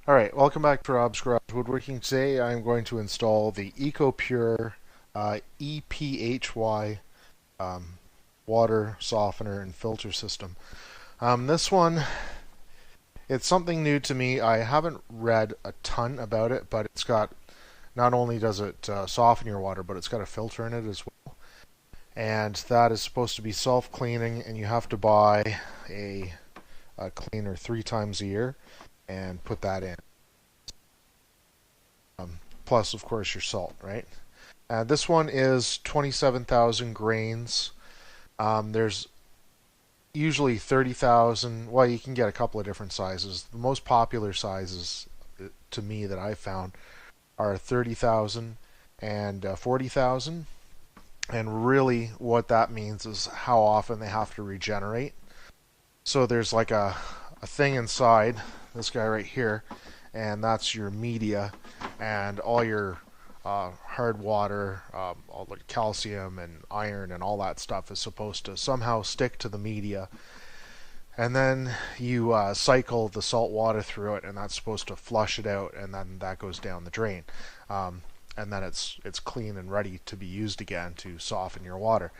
Alright, welcome back to Rob's Garage Woodworking. Today I'm going to install the EcoPure EPHY um, water softener and filter system. This one, it's something new to me. I haven't read a ton about it, but it's got, not only does it soften your water, but it's got a filter in it as well. And that is supposed to be self-cleaning, and you have to buy a cleaner 3 times a year and put that in. Plus, of course, your salt, right? This one is 27,000 grains. There's usually 30,000. Well, you can get a couple of different sizes. The most popular sizes, to me, that I've found are 30,000 and 40,000. And really, what that means is how often they have to regenerate. So there's like a thing inside, this guy right here, and that's your media, and all your hard water, all the calcium and iron and all that stuff is supposed to somehow stick to the media. And then you cycle the salt water through it, and that's supposed to flush it out, and then that goes down the drain. And then it's clean and ready to be used again to soften your water.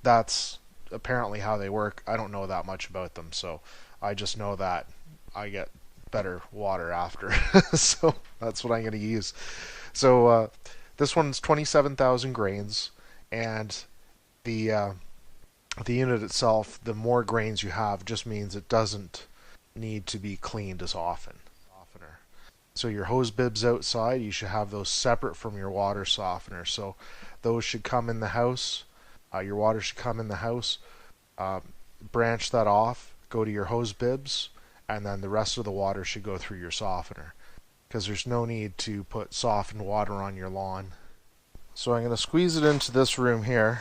That's apparently how they work. I don't know that much about them, so I just know that I get better water after. So that's what I'm going to use. So this one's 27,000 grains, and the the unit itself, the more grains you have, just means it doesn't need to be cleaned as often. So your hose bibs outside, you should have those separate from your water softener. So those should come in the house. Your water should come in the house. Branch that off, go to your hose bibs, and then the rest of the water should go through your softener, because there's no need to put softened water on your lawn. So I'm going to squeeze it into this room here.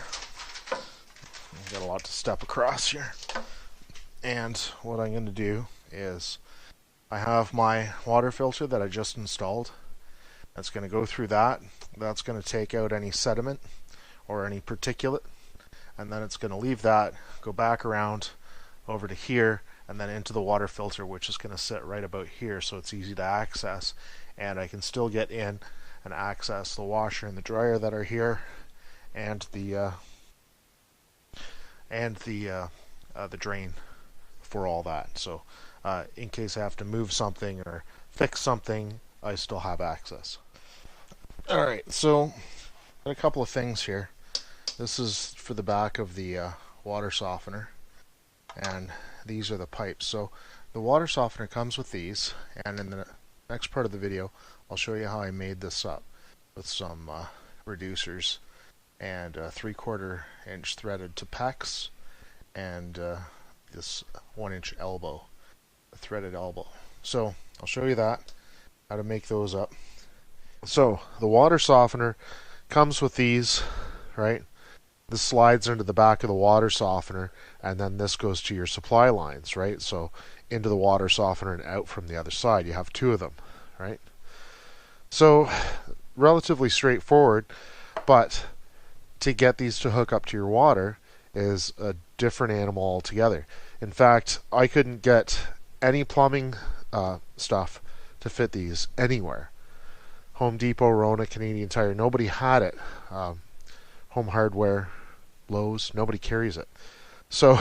I've got a lot to step across here. And what I'm going to do is I have my water filter that I just installed. That's going to go through that. That's going to take out any sediment or any particulate. And then it's going to leave that, go back around over to here, and then into the water filter, which is going to sit right about here, so it's easy to access. And I can still get in and access the washer and the dryer that are here, and the drain for all that. So in case I have to move something or fix something, I still have access. Alright, so a couple of things here. This is for the back of the water softener, and these are the pipes. So the water softener comes with these, and in the next part of the video I'll show you how I made this up with some reducers and 3/4 inch threaded to pecs, and this 1-inch elbow, a threaded elbow. So I'll show you that, how to make those up. So the water softener comes with these, right? This slides into the back of the water softener, and then this goes to your supply lines, right? So into the water softener and out from the other side. You have 2 of them, right? So relatively straightforward, but to get these to hook up to your water is a different animal altogether. In fact, I couldn't get any plumbing stuff to fit these anywhere. Home Depot, Rona, Canadian Tire, nobody had it. Home Hardware, Lowe's, nobody carries it. So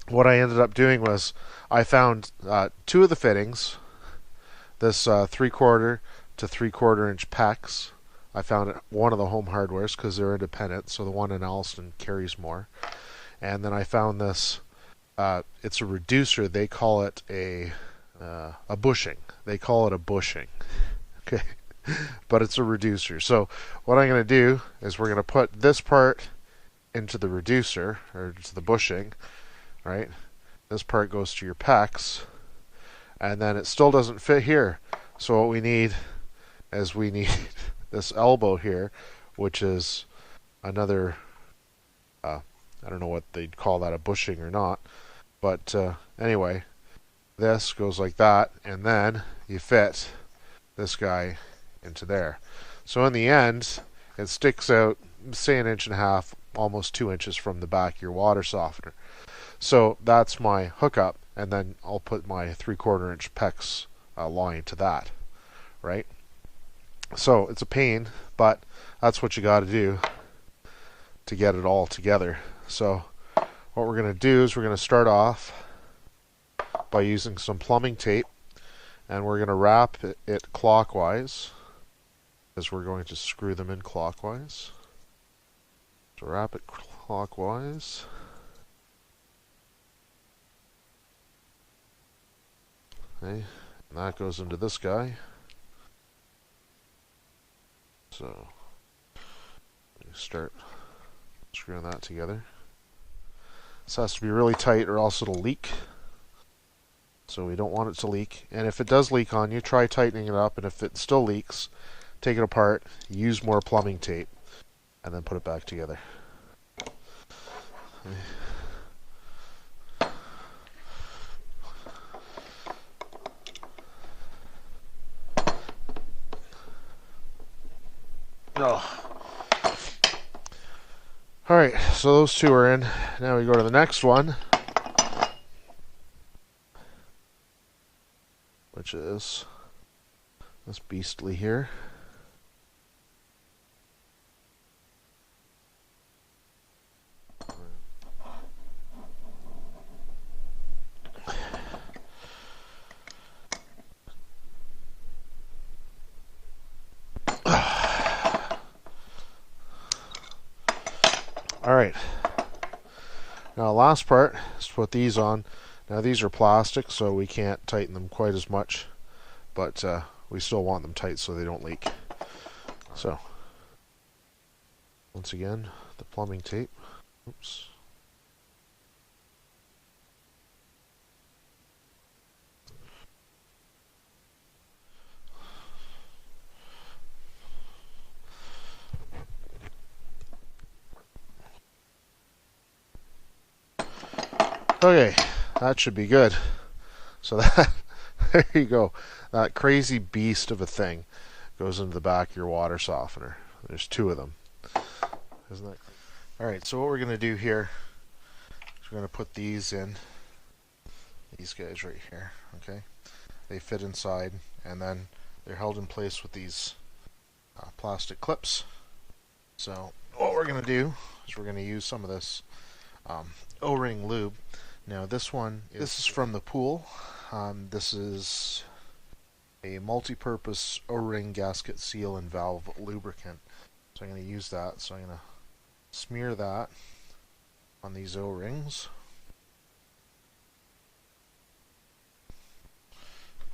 what I ended up doing was I found 2 of the fittings, this 3/4 to 3/4 inch pecs. I found it one of the Home Hardwares because they're independent, so the one in Alliston carries more. And then I found this, it's a reducer. They call it a bushing. They call it a bushing. Okay. But it's a reducer. So what I'm going to do is we're going to put this part into the reducer, or to the bushing, right? This part goes to your pecs, and then it still doesn't fit here. So what we need is this elbow here, which is another, I don't know what they'd call that, a bushing or not. But anyway, this goes like that, and then you fit this guy into there. So in the end, it sticks out, say 1.5 inches, almost 2 inches from the back of your water softener. So that's my hookup, and then I'll put my 3/4 inch PEX line to that, right? So it's a pain, but that's what you got to do to get it all together. So what we're going to do is we're going to start off by using some plumbing tape, and we're going to wrap it clockwise, as we're going to screw them in clockwise. So wrap it clockwise. Okay, and that goes into this guy. So start screwing that together. This has to be really tight or else it'll leak. So we don't want it to leak. And if it does leak on you, try tightening it up. And if it still leaks, take it apart, use more plumbing tape, and then put it back together. Oh. Alright, so those two are in. Now we go to the next one, which is this beastly here. Alright, now last part is to put these on. Now these are plastic, so we can't tighten them quite as much, but we still want them tight so they don't leak. So, once again, the plumbing tape. Oops. Okay, that should be good. So that, there you go. That crazy beast of a thing goes into the back of your water softener. There's two of them. Isn't that crazy? Alright, so what we're going to do here is we're going to put these in. These guys right here, okay? They fit inside, and then they're held in place with these plastic clips. So what we're going to do is we're going to use some of this O-ring lube. Now this is from the pool. This is a multi-purpose O-ring gasket seal and valve lubricant. So I'm going to use that. So I'm going to smear that on these O-rings.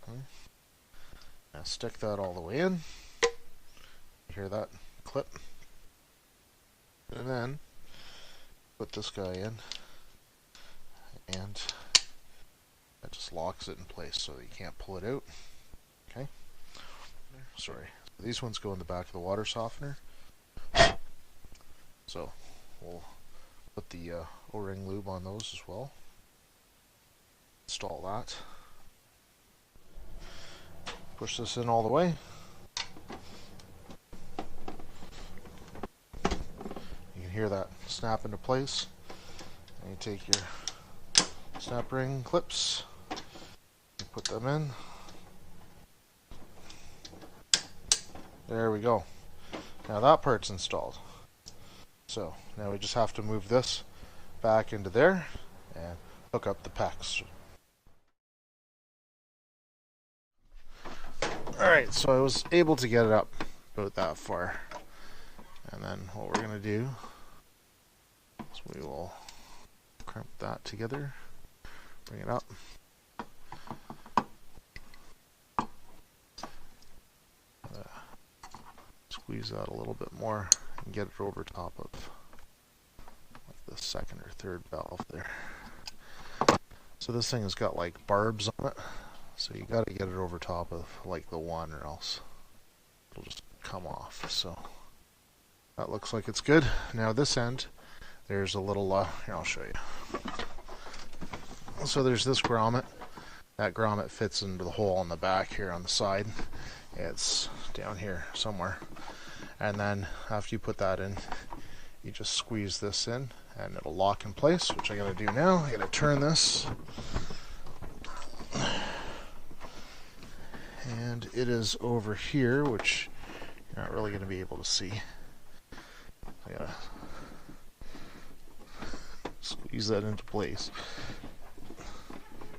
Okay. Now stick that all the way in. You hear that clip? And then put this guy in, and that just locks it in place so that you can't pull it out. Okay. Sorry. These ones go in the back of the water softener. So we'll put the O-ring lube on those as well. Install that. Push this in all the way. You can hear that snap into place. And you take your snap ring clips, you put them in. There we go. Now that part's installed. So now we just have to move this back into there and hook up the PEX. Alright, so I was able to get it up about that far. And then what we're going to do is we will crimp that together, bring it up. Squeeze that a little bit more and get it over top of like the second or third valve there. So this thing has got like barbs on it. So you got to get it over top of like the one, or else it'll just come off. So that looks like it's good. Now this end, there's a little, here I'll show you. So there's this grommet. That grommet fits into the hole on the back here on the side. It's down here somewhere. And then after you put that in, you just squeeze this in and it'll lock in place, which I gotta do now. I gotta turn this and it is over here, which you're not really going to be able to see. I gotta squeeze that into place.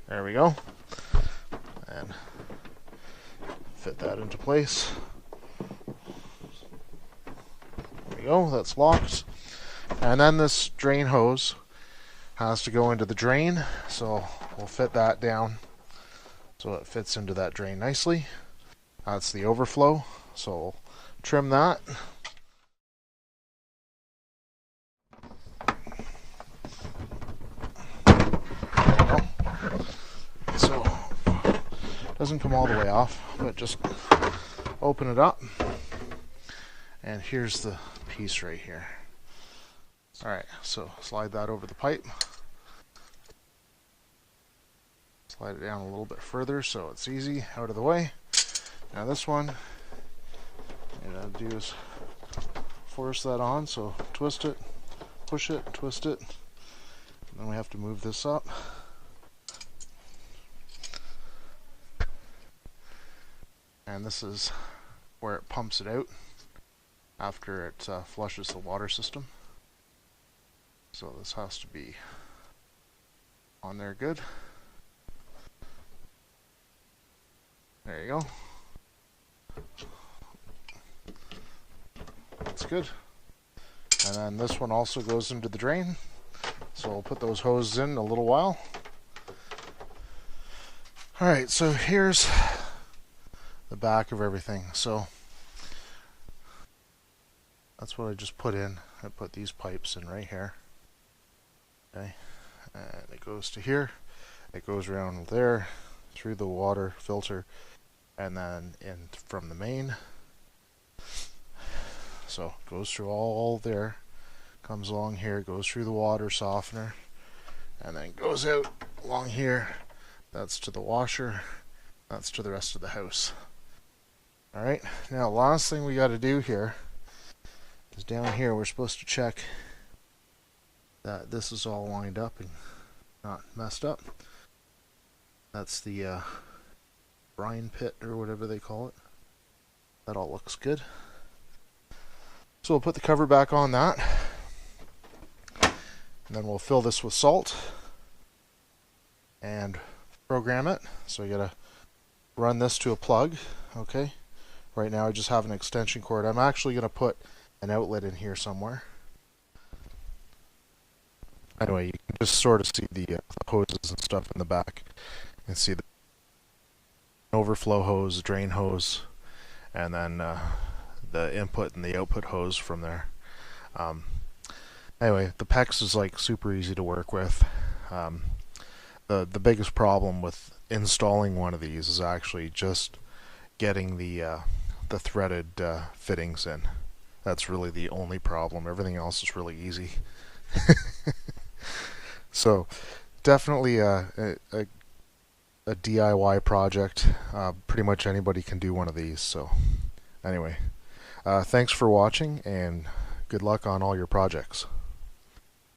There we go. And fit that into place. There we go, that's locked. And then this drain hose has to go into the drain, so we'll fit that down so it fits into that drain nicely. That's the overflow, so we'll trim that. So it doesn't come all the way off, but just open it up, and here's the piece right here. Alright, so slide that over the pipe. Slide it down a little bit further so it's easy, out of the way. Now this one, what I do is force that on, so twist it, push it, twist it. And then we have to move this up. And this is where it pumps it out after it flushes the water system. So this has to be on there good. There you go. That's good. And then this one also goes into the drain. So we'll put those hoses in a little while. Alright, so here's the back of everything. So that's what I just put in. I put these pipes in right here. Okay, and it goes to here. It goes around there through the water filter and then in from the main. So it goes through all there, comes along here, goes through the water softener, and then goes out along here. That's to the washer. That's to the rest of the house. Alright, now last thing we got to do here is down here we're supposed to check that this is all lined up and not messed up. That's the brine pit or whatever they call it. That all looks good. So we'll put the cover back on that. And then we'll fill this with salt and program it. So you gotta run this to a plug. Okay. Right now I just have an extension cord. I'm actually gonna put an outlet in here somewhere. Anyway, you can just sort of see the hoses and stuff in the back. You can see the overflow hose, drain hose, and then the input and the output hose from there. Anyway, the PEX is like super easy to work with. The biggest problem with installing one of these is actually just getting the threaded fittings in. That's really the only problem. Everything else is really easy. So definitely a DIY project. Pretty much anybody can do one of these. So anyway, thanks for watching and good luck on all your projects.